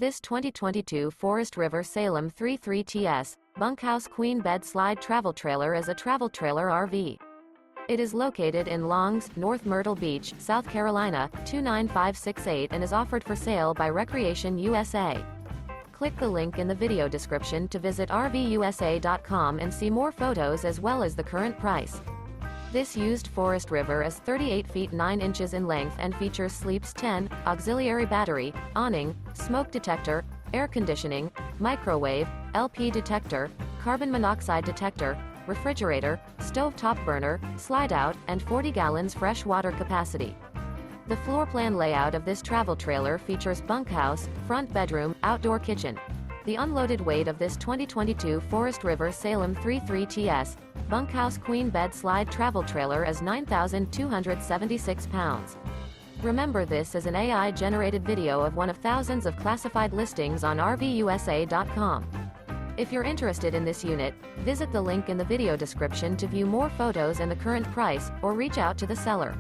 This 2022 Forest River Salem 33TS Bunkhouse Queen Bed Slide Travel Trailer is a travel trailer RV. It is located in Longs, North Myrtle Beach, South Carolina, 29568 and is offered for sale by Recreation USA. Click the link in the video description to visit RVUSA.com and see more photos as well as the current price. This used Forest River is 38 feet 9 inches in length and features Sleeps 10, auxiliary battery, awning, smoke detector, air conditioning, microwave, LP detector, carbon monoxide detector, refrigerator, stovetop burner, Slideout, and 40 gallons fresh water capacity. The floor plan layout of this travel trailer features bunkhouse, front bedroom, outdoor kitchen. The unloaded weight of this 2022 Forest River Salem 33TS Bunkhouse Queen Bed Slide Travel Trailer is 9,276 pounds. Remember, this is an AI-generated video of one of thousands of classified listings on RVUSA.com. If you're interested in this unit, visit the link in the video description to view more photos and the current price, or reach out to the seller.